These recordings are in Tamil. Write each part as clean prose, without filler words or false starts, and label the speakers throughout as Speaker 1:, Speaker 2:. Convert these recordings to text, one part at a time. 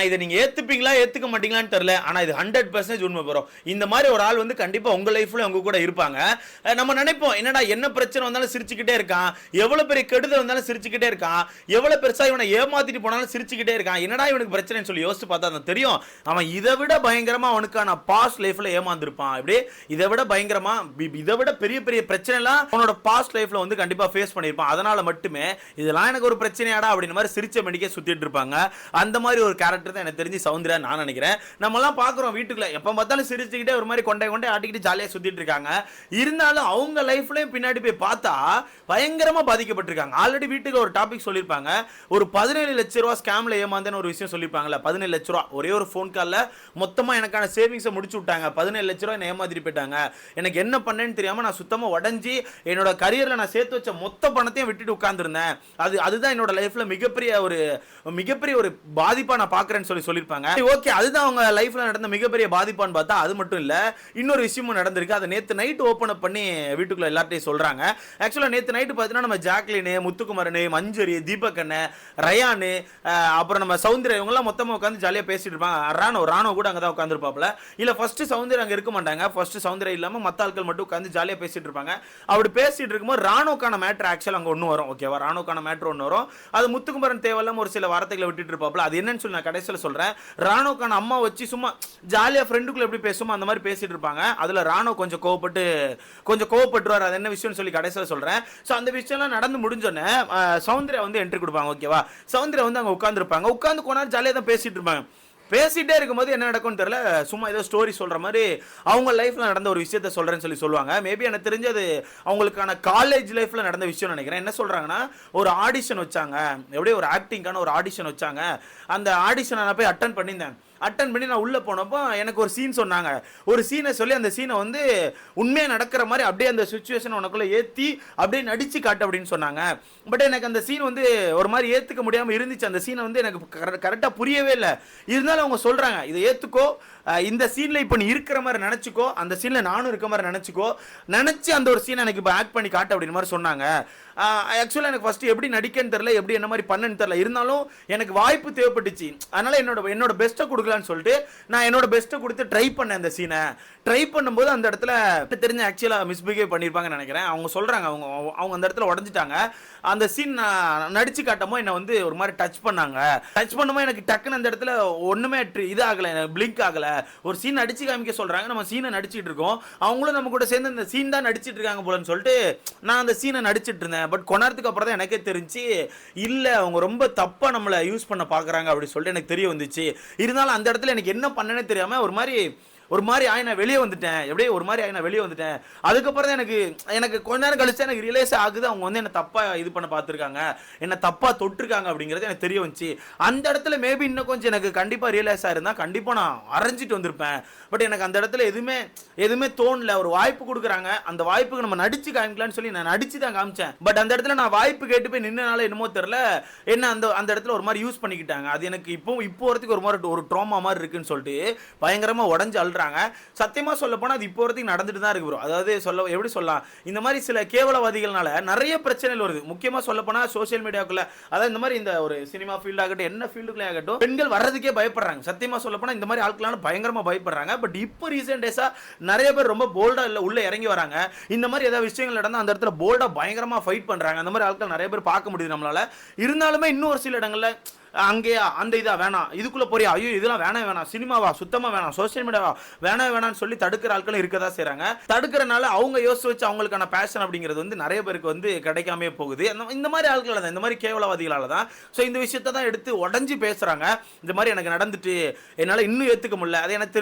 Speaker 1: இதை நீங்க ஏத்துப்பீங்களா ஏத்துக்க மாட்டீங்களான்னு தெரியல. ஆனா இது 100% உண்மை ப்ரோ. இந்த மாதிரி ஒரு ஆள் வந்து கண்டிப்பா உங்க லைஃப்ல உங்க கூட இருப்பாங்க. நம்ம நினைப்போம் என்னடா என்ன பிரச்சனை வந்தாலும் சிரிச்சுக்கிட்டே இருக்கான், எவ்வளவு பெரிய கெடுதல் வந்தாலும் சிரிச்சுக்கிட்டே இருக்கான், எவ்வளவு பெருசா இவனை ஏமாத்திட்டு போனாலும் சிரிச்சுக்கிட்டே இருக்கான், என்னடா இவனுக்கு பிரச்சனைன்னு சொல்லி யோசிச்சு பார்த்தா தான் தெரியும் அவன் இதை விட பயங்கரமா அவனுக்கான பாஸ்ட் லைஃப்ல ஏமாந்துருப்பான். இப்படி இதை விட பயங்கரமா இதை விட பெரிய பெரிய பிரச்சனை எல்லாம் அவனோட பாஸ்ட் லைஃப்ல வந்து கண்டிப்பா ஃபேஸ் பண்ணிருப்பான். அதனால மட்டுமே இதெல்லாம் எனக்கு ஒரு பிரச்சனையாடா அப்படின்னு மாதிரி சிரிச்ச மெடிக்கே சுத்திட்டு இருப்பாங்க. அந்த மாதிரி ஒரு கேரக்டர் தான் எனக்கு தெரிஞ்சு சௌந்தர்யா நான் நினைக்கிறேன். நம்ம எல்லாம் பாக்குறோம் வீட்டுக்குள்ள எப்ப பார்த்தாலும் சிரிச்சுக்கிட்டே ஒரு மாதிரி கொண்டை ஆட்டிக்கிட்டு ஜாலியா சுத்திட்டு இருக்காங்க. இருந்தாலும் அவங்க லைஃப்லயும் பின்னாடி போய் பார்த்தா பயங்கரமா பாதிக்கப்பட்டிருக்காங்க. ஆல்ரெடி வீட்டுக்கு ஒரு டாபிக் சொல்லியிருப்பாங்க, ஒரு 17 லட்சம் ரூபாய் ஸ்கேம்ல ஏமாந்தேன்னு ஒரு விஷயம் சொல்லியிருப்பாங்கல்ல. 17 லட்சம் ரூபாய் ஒரே ஒரு ஃபோன் கால்ல மொத்தமா எனக்கான சேவிங்ஸை முடிச்சு விட்டாங்க. 17 லட்ச ரூபாய் என்ன ஏமாத்திட்டு போயிட்டாங்க. எனக்கு என்ன பண்ணேன்னு தெரியாம நான் சுத்தமா உடஞ்சி என்னோட கரியர்ல நான் சேர்த்து வச்ச மொத்த பணத்தையும் விட்டுட்டு உட்கார்ந்துருந்தேன். அதுதான் என்னோட லைஃப்ல மிகப்பெரிய ஒரு பாதிப்பா நான் பாக்குறேன்னு சொல்லியிருப்பாங்க. ஓகே, அதுதான் அவங்க லைஃப்ல நடந்த மிகப்பெரிய பாதிப்பான்னு பார்த்தா அது மட்டும் இல்ல, இன்னொரு விஷயமும் நடந்திருக்கு. அதை நேத்து நைட் ஓபன் அப் பண்ணி வீட்டுக்குள்ள எல்லார்ட்டையும் சொல்றாங்க. ஆக்சுவலா நேத்து நைட் பார்த்தீங்கன்னா நம்ம ஜாக்லின், முத்துக்குமரன், மஞ்சரி, தீபகண்ண, ரயானு, அப்புறம் நம்ம சௌந்தர்யா இவங்கெல்லாம் மொத்தமா உட்காந்து ஜாலியா பேசிட்டு இருப்பாங்க. ராணோ கூட அங்கதான் உட்காந்துருப்பாப்ல. இல்ல ஃபர்ஸ்ட் சௌந்தர்யா அங்க இருக்க மாட்டாங்க. ஃபர்ஸ்ட் சௌந்தர்யா இல்லாம மத்த ஆட்கள் மட்டும் உட்காந்து ஜாலியா பேசிட்டு இருப்பாங்க. அப்படி பேசிட்டு இருக்கும்போது ராணோக்கான மேட்டர் ஆக்சுவலா அங்க ஒண்ணு வரும். ஓகேவா, ராணோக்கான மேட்டர் ஒண்ணு வரும். அது முத்துக்குமரன் தேவையில்லாம ஒரு சில வார்த்தைகளை விட்டுட்டு இருப்பாப்ல. அது என்னன்னு சொல்லி நான் கடைசியில் சொல்றேன். ராணோக்கான அம்மா வச்சு சும்மா ஜாலியா ஃப்ரெண்டுக்குள்ள எப்படி பேசுமோ அந்த மாதிரி பேசிட்டு இருப்பாங்க. அதுல ராணோ கொஞ்சம் கோவப்பட்டுவார். அது என்ன விஷயம்னு சொல்லி கடைசியில் சொல்றேன். சோ அந்த விஷயம்லாம் நடந்து முடிஞ்சோன்னே சௌந்தர்யா வந்து என்ட்ரி கொடுப்பாங்க. ஓகேவா, சௌந்தர்யா வந்து அங்க உட்கார்ந்துருப்பாங்க. உட்கார்ந்து கொஞ்ச நேரம் ஜாலியா தான் பேசிட்டு இருப்பாங்க. பேசிட்டே இருக்கும்போது என்ன நடக்கும்னு தெரியல, சும்மா ஏதோ ஸ்டோரி சொல்ற மாதிரி அவங்க லைஃப்ல நடந்த ஒரு விஷயத்த சொல்றேன்னு சொல்லுவாங்க. மேபி எனக்கு தெரிஞ்சது அவங்களுக்கான காலேஜ் லைஃப்ல நடந்த விஷயம் நினைக்கிறேன். என்ன சொல்றாங்கன்னா, ஒரு ஆடிஷன் வச்சாங்க, எப்படியும் ஒரு ஆக்டிங்கான ஒரு ஆடிஷன் வச்சாங்க. அந்த ஆடிஷனை நான் போய் அட்டன் பண்ணியிருந்தேன். அட்டன் பண்ணி நான் உள்ள போனப்போ எனக்கு ஒரு சீன் சொன்னாங்க. ஒரு சீனை சொல்லி அந்த சீனை வந்து உண்மையாக நடக்கிற மாதிரி அப்படியே அந்த சுச்சுவேஷன் உனக்குள்ள ஏற்றி அப்படியே நடிச்சு காட்டு அப்படின்னு சொன்னாங்க. பட் எனக்கு அந்த சீன் வந்து ஒரு மாதிரி ஏற்றுக்க முடியாமல் இருந்துச்சு. அந்த சீனை வந்து எனக்கு கரெக்டாக புரியவே இல்லை. இருந்தாலும் அவங்க சொல்கிறாங்க, இதை ஏற்றுக்கோ, இந்த சீனில் இப்போ நீ இருக்கிற மாதிரி நினச்சிக்கோ, அந்த சீனில் நானும் இருக்க மாதிரி நினச்சி அந்த ஒரு சீனை எனக்கு இப்போ ஆக்ட் பண்ணி காட்டு அப்படின்னு மாதிரி சொன்னாங்க. ஆக்சுவலாக எனக்கு ஃபஸ்ட்டு எப்படி நடிக்கன்னு தெரில, எப்படி என்ன மாதிரி பண்ணன்னு தெரில. இருந்தாலும் எனக்கு வாய்ப்பு தேவைப்பட்டுச்சு. அதனால் என்னோட பெஸ்ட்டை கொடுக்கலான்னு சொல்லிட்டு நான் என்னோட பெஸ்ட்டை கொடுத்து ட்ரை பண்ணேன். அந்த சீனை ட்ரை பண்ணும்போது அந்த இடத்துல தெரிஞ்ச ஆக்சுவலாக மிஸ்பிஹேவ் பண்ணியிருப்பாங்கன்னு நினைக்கிறேன். அவங்க சொல்கிறாங்க, அவங்க அந்த இடத்துல உடஞ்சிட்டாங்க. அந்த சீன் நான் நடிச்சு காட்டமோ என்னை வந்து ஒரு மாதிரி டச் பண்ணாங்க. டச் பண்ணும்போது எனக்கு டக்குன்னு அந்த இடத்துல ஒன்றுமே இதாகலை, பிளிங்க் ஆகலை. ஒரு சீன் நடிச்சு காமிக்க சொல்கிறாங்க, நம்ம சீனை நடிச்சிட்டு இருக்கோம். அவங்களும் நம்ம கூட சேர்ந்து இந்த சீன் தான் நடிச்சிட்டு இருக்காங்க போலன்னு சொல்லிட்டு நான் அந்த சீனை நடிச்சிட்டு இருந்தேன். பட் கொஞ்ச நேரத்துக்கு அப்புறம் தான் எனக்கே தெரிஞ்சு, இல்லை அவங்க ரொம்ப தப்பாக நம்மளை யூஸ் பண்ண பார்க்குறாங்க அப்படின்னு சொல்லிட்டு எனக்கு தெரிய வந்துச்சு. இருந்தாலும் அந்த இடத்துல எனக்கு என்ன பண்ணனே தெரியாமல் ஒரு மாதிரி ஆயினா வெளியே வந்துட்டேன். எப்படியே ஒரு மாதிரி ஆயினா வெளியே வந்துட்டேன். அதுக்கப்புறம் தான் எனக்கு கொஞ்ச நேரம் கழிச்சு எனக்கு ரியலைஸ் ஆகுது, அவங்க வந்து என்ன தப்பா இது பண்ண பார்த்துருக்காங்க, என்ன தப்பா தொட்டிருக்காங்க அப்படிங்கிறது எனக்கு தெரிய வந்துச்சு. அந்த இடத்துல மேபி இன்னும் கொஞ்சம் எனக்கு கண்டிப்பா ரியலைஸ் ஆயிருந்தா கண்டிப்பா நான் அரைஞ்சிட்டு வந்திருப்பேன். பட் எனக்கு அந்த இடத்துல எதுவுமே தோணல. ஒரு வாய்ப்பு கொடுக்குறாங்க, அந்த வாய்ப்புக்கு நம்ம நடிச்சு காமிக்கலாம்னு சொல்லி நான் நடிச்சு தான் காமிச்சேன். பட் அந்த இடத்துல நான் வாய்ப்பு கேட்டு போய் நின்னனால என்னமோ தெரியல, என்ன அந்த இடத்துல ஒரு மாதிரி யூஸ் பண்ணிக்கிட்டாங்க. அது எனக்கு இப்போ வரதுக்கு ஒரு மாதிரி ஒரு ட்ராமா மாதிரி இருக்குன்னு சொல்லிட்டு பயங்கரமா உடஞ்சு அழுறாங்க. சத்தியமா சொல்ல போனா அது இப்போ வரைக்கும் நடந்துட்டு தான் இருக்கு ப்ரோ. அதாவது எப்படி சொல்லலாம், இந்த மாதிரி சில கேவலவாதிகள்னால நிறைய பிரச்சனைகள் வருது. முக்கியமா சொல்ல போனா சோசியல் மீடியாக்குள்ள, அதாவது இந்த மாதிரி இந்த ஒரு சினிமா ஃபீல்ட் ஆகட்டும், என்ன ஃபீல்டுக்குள்ளே ஆகட்டும், பெண்கள் வர்றதுக்கே பயப்படுறாங்க. சத்தியமா சொல்ல போனா இந்த மாதிரி ஆட்களால பயங்கரமா பயப்படுறாங்க. பட் இப்போ ரீசெண்ட் டேஸா நிறைய பேர் ரொம்ப போல்டா உள்ள இறங்கி வராங்க. இந்த மாதிரி ஏதாவது விஷயங்கள் நடந்தா அந்த இடத்துல போல்டா பயங்கரமா ஃபைட் பண்றாங்க. அந்த மாதிரி ஆட்கள் நிறைய பேர் பார்க்க முடியுது நம்மளால. இருந்தாலுமே இன்னும் ஒரு சில இடங்கள்ல அங்கேயா அந்த இதா வேணாம், இதுக்குள்ள போறியா, ஐயோ இதெல்லாம் வேணாம், சினிமாவா சுத்தமா வேணாம், சோசியல் மீடியாவா வேணாம்னு சொல்லி தடுக்கிற ஆட்களும் இருக்கதான் செய்றாங்க. தடுக்கிறனால அவங்க யோசிச்சு வச்சு அவங்களுக்கான பேஷன் அப்படிங்கிறது வந்து நிறைய பேருக்கு வந்து கிடைக்காம போகுது. இந்த மாதிரி ஆட்களால தான், இந்த மாதிரி கேவலவாதிகளால தான். ஸோ இந்த விஷயத்தை தான் எடுத்து உடஞ்சி பேசுறாங்க. இந்த மாதிரி எனக்கு நடந்துட்டு என்னால் இன்னும் ஏற்றுக்க முடியல. அது எனக்கு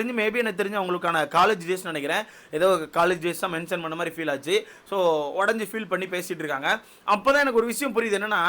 Speaker 1: தெரிஞ்சு அவங்களுக்கான காலேஜ் டேஸ் நினைக்கிறேன், ஏதோ காலேஜ் டேஸ் தான் மென்ஷன் பண்ண மாதிரி ஃபீல் ஆச்சு. ஸோ உடஞ்சி ஃபீல் பண்ணி பேசிட்டு இருக்காங்க. அப்போதான் எனக்கு ஒரு விஷயம் புரியுது. என்னன்னா,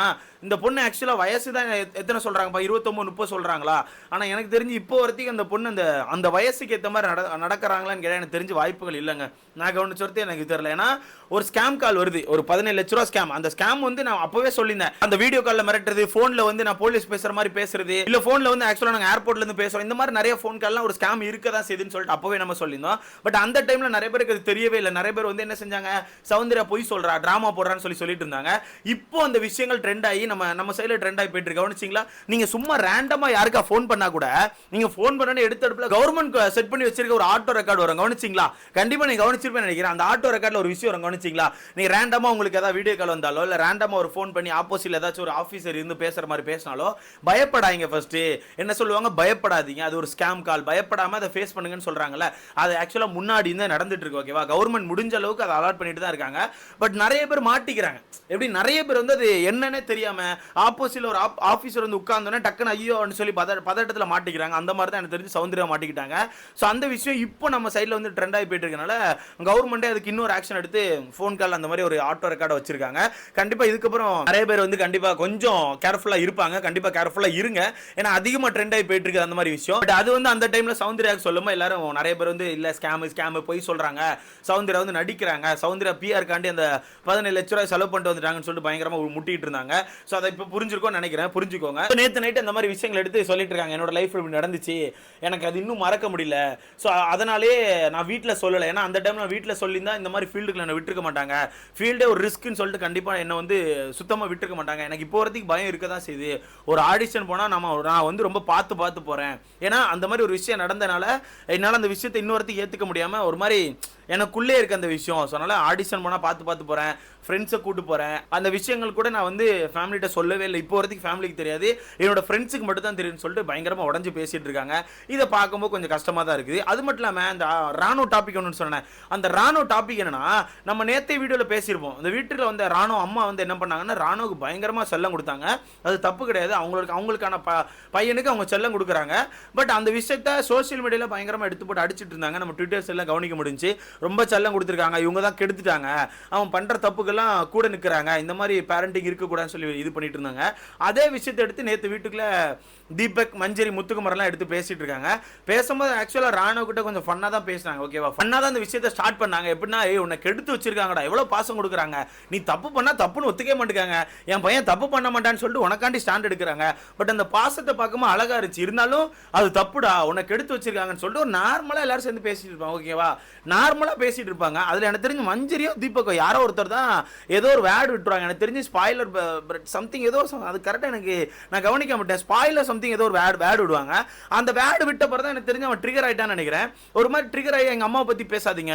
Speaker 1: இந்த பொண்ணு ஆக்சுவலாக வயசு தான் எத்தனை சொல்றாங்கப்பா, 29-30 சொல்றாங்களா? ஆனா எனக்கு தெரிஞ்சு இப்போ வரைக்கும் அந்த பொண்ணு அந்த வயசுக்கு ஏற்ற மாதிரி நடக்கிறாங்களான்னு கேட்டால் எனக்கு தெரிஞ்ச வாய்ப்புகள் இல்லைங்க. நான் கவனிச்ச வரைக்கும் எனக்கு தெரியல. ஏன்னா ஒரு ஸ்கேம் கால் வருது, ஒரு 17 லட்ச ரூபா ஸ்கேம். அந்த ஸ்கேம் வந்து நான் அப்பவே சொல்லியிருந்தேன். அந்த வீடியோ காலில் மிரட்டுறது, ஃபோனில் வந்து நான் போலீஸ் பேசுற மாதிரி பேசுறது, இல்லை ஃபோனில் வந்து ஆக்சுவலாக நாங்கள் ஏர்போர்ட்ல இருந்து பேசுறோம், இந்த மாதிரி நிறைய ஃபோன் கால்லாம் ஒரு ஸ்கேம் இருக்க தான் செய்யுதுன்னு சொல்லிட்டு அப்பவே நம்ம சொல்லியிருந்தோம். பட் அந்த டைம்ல நிறைய பேருக்கு அது தெரியவே இல்லை. நிறைய பேர் வந்து என்ன செஞ்சாங்க, சௌந்தர்யா பொய் சொல்றா, டிராமா போடுறான்னு சொல்லிட்டு இருந்தாங்க. இப்போ அந்த விஷயங்கள் ட்ரெண்ட் ஆகி நம்ம சைடில் ட்ரெண்ட் ஆகி போயிட்டு இருக்கு. கவனிச்சிங்களா? நீங்க சும்மா ரேண்டமா யாருக்கா ஃபோன் பண்ணா கூட நீங்க ஃபோன் பண்ணனே எடுத்த அடுப்புல கவர்மெண்ட் செட் பண்ணி வச்சிருக்க ஒரு ஆட்டோ ரெக்கார்டு வரும், கவனிச்சிங்களா? கண்டிப்பா நீங்க கவனிச்சிருப்பேன் நினைக்கிறேன். அந்த ஆட்டோ ரெக்கார்ட்ல ஒரு விஷயம் வரும், கவனிச்சிங்களா? நீங்க ரேண்டமா உங்களுக்கு ஏதாவது வீடியோ கால் வந்தாலோ இல்ல ரேண்டமா ஒரு ஃபோன் பண்ணி ஆப்போசிட்ல ஏதாச்சும் ஒரு ஆபீசர் இருந்து பேசுற மாதிரி பேசினாலோ பயப்படாதீங்க. ஃபர்ஸ்ட் என்ன சொல்லுவாங்க, பயப்படாதீங்க, அது ஒரு ஸ்கேம் கால், பயப்படாம அதை ஃபேஸ் பண்ணுங்கன்னு சொல்றாங்கல்ல. அது ஆக்சுவலா முன்னாடி தான் நடந்துட்டு இருக்கு. ஓகேவா? கவர்மெண்ட் முடிஞ்ச அளவுக்கு அதை அலாட் பண்ணிட்டு தான் இருக்காங்க. பட் நிறைய பேர் மாட்டிக்கிறாங்க. எப்படி நிறைய பேர் வந்து அது என்னன்னே தெரியாம ஆப்போசிட்ல ஒரு ஆபீசர் வந்து உட்கார்ந்தோன்னே டக்குன்னு ஐயோன்னு சொல்லி பதட்டத்துல மாட்டிக்கிறாங்க. அந்த மாதிரி தான் எனக்கு தெரிஞ்சு சௌந்தர்யா மாட்டிக்கிட்டாங்க. ஸோ அந்த விஷயம் இப்போ நம்ம சைடில் வந்து ட்ரெண்ட் ஆகி போயிட்டு இருக்கனால கவர்மெண்ட்டே அதுக்கு இன்னொரு ஆக்ஷன் எடுத்து ஃபோன் கால் அந்த மாதிரி ஒரு ஆட்டோ ரெக்கார்டை வச்சிருக்காங்க. கண்டிப்பா இதுக்கப்புறம் நிறைய பேர் வந்து கண்டிப்பா கொஞ்சம் கேர்ஃபுல்லா இருப்பாங்க. கண்டிப்பா கேர்ஃபுல்லா இருங்க. ஏன்னா அதிகமாக ட்ரெண்ட் ஆகி போயிட்டு இருக்கு அந்த மாதிரி விஷயம். பட் அது வந்து அந்த டைம்ல சௌந்தர்யாவுக்கு சொல்லும்போது எல்லாரும் நிறைய பேர் வந்து இல்ல ஸ்கேம் போய் சொல்றாங்க, சௌந்தர்யா வந்து நடிக்கிறாங்க, சௌந்தர்யா பிஆர் காண்டி அந்த 17 லட்ச ரூபாய் செலவு பண்ணிட்டு வந்துட்டாங்கன்னு சொல்லிட்டு பயங்கரமா முட்டிட்டு இருந்தாங்க. ஸோ அதை இப்போ புரிஞ்சிருக்கோம்னு நினைக்கிறேன். புரிஞ்சுக்கோங்க. நேற்று நைட்டு அந்த மாதிரி விஷயங்கள் எடுத்து சொல்லிட்டு இருக்காங்க, என்னோட லைஃப் இப்படி நடந்துச்சு, எனக்கு அது இன்னும் மறக்க முடியல. ஸோ அதனாலே நான் வீட்டில் சொல்லலை. ஏன்னா அந்த டைம் நான் வீட்டில் சொல்லியிருந்தா இந்த மாதிரி ஃபீல்டுக்கு என்னை விட்டுருக்க மாட்டாங்க. ஃபீல்டே ஒரு ரிஸ்க்குன்னு சொல்லிட்டு கண்டிப்பாக என்னை வந்து சுத்தமாக விட்டுருக்க மாட்டாங்க. எனக்கு இப்போ வரதுக்கு பயம் இருக்க தான் செய்யுது. ஒரு ஆடிஷன் போனால் நான் வந்து ரொம்ப பார்த்து போகிறேன். ஏன்னா அந்த மாதிரி ஒரு விஷயம் நடந்தனால என்னால் அந்த விஷயத்தை இன்னொருத்துக்கு ஏற்றுக்க முடியாமல் ஒரு மாதிரி எனக்குள்ளே இருக்க அந்த விஷயம். ஸோ அதனால் ஆடிஷன் போனால் பார்த்து போகிறேன், ஃப்ரெண்ட்ஸை கூட்டு போகிறேன். அந்த விஷயங்கள் கூட நான் வந்து ஃபேமிலிகிட்ட சொல்லவே இல்லை. இப்போ வரைக்கும் ஃபேமிலிக்கு தெரியாது, என்னோட ஃப்ரெண்ட்ஸுக்கு மட்டும் தான் தெரியும்னு சொல்லிட்டு பயங்கரமாக உடஞ்சி பேசிகிட்டு இருக்காங்க. இதை பார்க்கும்போது கொஞ்சம் கஷ்டமாக தான் இருக்குது. அது மட்டும் இல்லாமல் அந்த ராணுவ டாபிக் ஒன்று சொன்னேன். அந்த ராணுவ டாபிக் என்னன்னா, நம்ம நேற்று வீடியோவில் பேசியிருப்போம். இந்த வீட்டில் வந்து ராணுவ அம்மா வந்து என்ன பண்ணாங்கன்னா, ராணுவுக்கு பயங்கரமாக செல்லம் கொடுத்தாங்க. அது தப்பு கிடையாது, அவங்களுக்கான பையனுக்கு அவங்க செல்லம் கொடுக்குறாங்க. பட் அந்த விஷயத்த சோசியல் மீடியாவில் பயங்கரமாக எடுத்து போட்டு அடிச்சிட்டு இருந்தாங்க. நம்ம ட்விட்டர்ஸ் எல்லாம் கவனிக்க முடிஞ்சு ரொம்ப செல்லம் கொடுத்துருக்காங்க, இவங்க தான் கெடுத்துட்டாங்க, அவன் பண்ணுற தப்புக்கெல்லாம் கூட நிற்கிறாங்க, இந்த மாதிரி பேரண்டிங் இருக்கக்கூடாதுன்னு சொல்லி இது பண்ணிட்டு இருந்தாங்க. அதே விஷயத்தை எடுத்து நேற்று வீட்டுக்குள்ள தீபக், மஞ்சரி, முத்துக்குமரெல்லாம் எடுத்து பேசிட்டு இருக்காங்க. பேசும்போது ஆக்சுவலாக ராணுவ கிட்ட கொஞ்சம் ஃபன்னாக தான் பேசினாங்க. ஓகேவா? ஃபன்னாக தான் அந்த விஷயத்தை ஸ்டார்ட் பண்ணாங்க. எப்படின்னா, உன்னை கெடுத்து வச்சிருக்காங்கடா, எவ்வளோ பாசம் கொடுக்குறாங்க, நீ தப்பு பண்ணா தப்புன்னு ஒத்துக்கவே மாட்டேங்காங்க, என் பையன் தப்பு பண்ண மாட்டான்னு சொல்லிட்டு உனக்காண்டி ஸ்டாண்ட் எடுக்கிறாங்க. பட் அந்த பாசத்தை பார்க்கும்போது அழகா இருந்துச்சு. இருந்தாலும் அது தப்புடா, உன்னை கெடுத்து வச்சிருக்காங்கன்னு சொல்லிட்டு ஒரு நார்மலாக எல்லாரும் சேர்ந்து பேசிட்டு இருப்பாங்க. ஓகேவா? நார்மலாக பேசிட்டு இருப்பாங்க. அதில் எனக்கு தெரிஞ்சு மஞ்சரியோ தீபக்கோ யாரோ ஒருத்தர் தான் ஏதோ ஒரு வேர்டு விட்டுருவாங்க. எனக்கு தெரிஞ்சு ஸ்பாய்லர் சம்திங் ஏதோ அது கரெக்டாக எனக்கு நான் கவனிக்க மாட்டேன். ஸ்பாய்லர் சம்திங் ஏதோ ஒரு வேர்டு விடுவாங்க. அந்த வேர்டு விட்ட பிறகு தான் எனக்கு தெரிஞ்சு அவன் ட்ரிகர் ஆகிட்டான்னு நினைக்கிறேன். ஒரு மாதிரி ட்ரிகர் ஆகி எங்கள் அம்மாவை பற்றி பேசாதீங்க,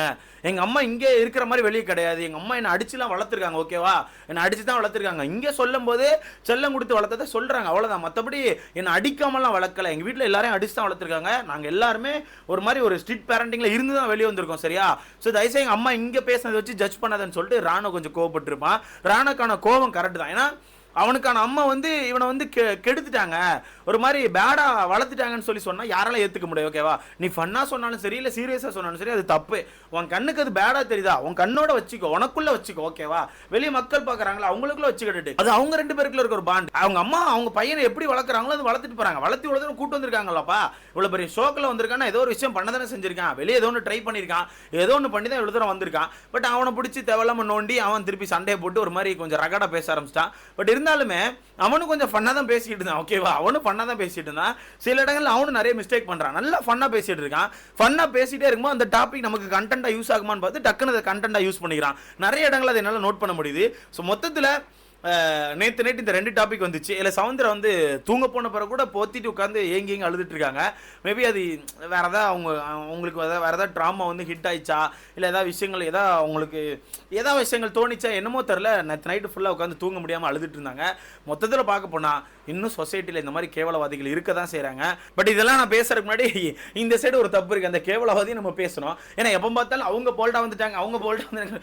Speaker 1: எங்கள் அம்மா இங்கே இருக்கிற மாதிரி வெளியே கிடையாது, எங்கள் அம்மா என்னை அடிச்சுலாம் வளர்த்துருக்காங்க. ஓகேவா? என்னை அடிச்சு தான் வளர்த்துருக்காங்க. இங்கே சொல்லும் போது செல்லம் கொடுத்து வளர்த்ததை சொல்கிறாங்க, அவ்வளோதான். மற்றபடி என்னை அடிக்காமலாம் வளர்க்கல. எங்கள் வீட்டில் எல்லாரையும் அடிச்சு தான் வளர்த்துருக்காங்க. நாங்கள் எல்லாருமே ஒரு மாதிரி ஒரு ஸ்ட்ரிக்ட் பேரண்டிங்கில் இருந்து தான் வெளியே வந்திருக்கோம். சரியா? ஸோ தயவுசெய்து எங்கள் அம்மா இங்கே பேசினதை வச்சு ஜட்ஜ் பண்ணாதன்னு சொல்லிட்டு ராணு கொஞ்சம் கோவப்பட்டிருப்பான். ராணுக்கான கோபம் கரெக்ட் தான். ஏன்னா அவனுக்கான அம்மா வந்து இவனை வந்து கெடுத்துட்டாங்க, ஒரு மாதிரி பேடா வளர்த்துட்டாங்கன்னு சொல்லி சொன்னா யாரால ஏத்துக்க முடியும்? ஓகேவா? நீ ஃபன்னா சொன்னாலும் சரி, இல்ல சீரியஸா சொன்னாலும் சரி, அது தப்பு. உன் கண்ணுக்கு அது பேடா தெரியுதா, உன் கண்ணோட வச்சுக்கோ, உனக்குள்ள வச்சுக்கோ. ஓகேவா? வெளியே மக்கள் பாக்குறாங்களா, அவங்களுக்குள்ள வச்சுக்கிட்டு அது அவங்க ரெண்டு பேருக்குள்ள இருக்க ஒரு பாண்ட். அவங்க அம்மா அவங்க பையனை எப்படி வளர்க்குறாங்களோ அது வளர்த்துட்டு போறாங்க. வளர்த்து இவ்வளவு தூரம் கூட்டு வந்திருக்காங்கல்லப்பா, இவ்வளவு பெரிய ஷோக்கில் வந்திருக்கான்னா ஏதோ ஒரு விஷயம் பண்ணதானே செஞ்சிருக்கான். வெளியே ஏதோ ஒன்று ட்ரை பண்ணியிருக்கான், ஏதோ ஒன்று பண்ணி தான் இவ்வளவு தூரம் வந்திருக்கான். பட் அவனை பிடிச்சி தேவையில்லாம நோண்டி அவன் திருப்பி சண்டையை போட்டு ஒரு மாதிரி கொஞ்சம் ரகடா பேச ஆரம்பிச்சிட்டான். பட் இருந்தாலுமே அவனும் கொஞ்சம் ஃபன்னா தான் பேசிட்டு இருந்தான். ஓகேவா? அவனும் ஃபன்னா தான் பேசிட்டு இருந்தான். சில இடங்கள்ல அவனும் நிறைய மிஸ்டேக் பண்றான். நல்லா ஃபன்னா பேசிட்டு இருக்கான். ஃபன்னா பேசிட்டே இருக்கும்போது அந்த டாபிக் நமக்கு கண்டென்ட்டா யூஸ் ஆகுமான்னு பார்த்து டக்குன்னு அதை கண்டென்ட்டா யூஸ் பண்ணிக்கிறான். நிறைய இடங்கள் அதை என்னால் நோட் பண்ண முடியுது. ஸோ மொத்தத்தில் நேற்று இந்த 2 டாபிக் வந்துச்சு. இல்லை சவுந்தரா வந்து தூங்க போன பிறகு கூட போத்திட்டு உட்காந்து ஏங்கி அழுதுட்டு இருக்காங்க. மேபி அது வேற ஏதாவது அவங்களுக்கு வேற ஏதாவது ட்ராமா வந்து ஹிட் ஆயிடுச்சா, இல்லை ஏதாவது விஷயங்கள் அவங்களுக்கு ஏதாவது விஷயங்கள் தோணிச்சா என்னமோ தெரில. நேற்று நைட்டு ஃபுல்லாக உட்காந்து தூங்க முடியாமல் அழுதுட்டு இருந்தாங்க. மொத்தத்தில் பார்க்க போனால் இன்னும் சொசைட்டியில் இந்த மாதிரி கேவலவாதிகள் இருக்க தான் செய்கிறாங்க. பட் இதெல்லாம் நான் பேசுறதுக்கு முன்னாடி இந்த சைடு ஒரு தப்பு இருக்குது, அந்த கேவலவாதியும் நம்ம பேசணும். ஏன்னா எப்போ பார்த்தாலும் அவங்க போல்டாக வந்துட்டாங்க, அவங்க போல்டாக வந்துட்டாங்க,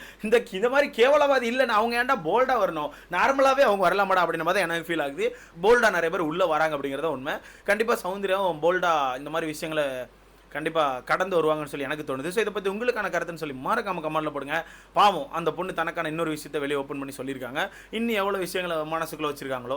Speaker 1: இந்த மாதிரி கேவலவாதி இல்லைன்னு அவங்க ஏன்டா போல்டாக வரணும், நார்மலாகவே அவங்க வரலாமாடா அப்படின்ற மாதிரி எனக்கு ஃபீல் ஆகுது. போல்டாக நிறைய பேர் உள்ளே வராங்க அப்படிங்கிறத உண்மை. கண்டிப்பாக சௌந்தர்யாவும் போல்டாக இந்த மாதிரி விஷயங்களை கண்டிப்பாக கடந்து வருவாங்கன்னு சொல்லி எனக்கு தோணுது. ஸோ இதை பற்றி உங்களுக்கான கருத்துன்னு சொல்லி மறக்காம கமெண்ட்ல போடுங்க. பாவம் அந்த பொண்ணு தனக்கான இன்னொரு விஷயத்தை வெளியே ஓப்பன் பண்ணி சொல்லியிருக்காங்க. இன்னும் எவ்வளோ விஷயங்களை மனசுக்குள்ளே வச்சிருக்காங்களோ.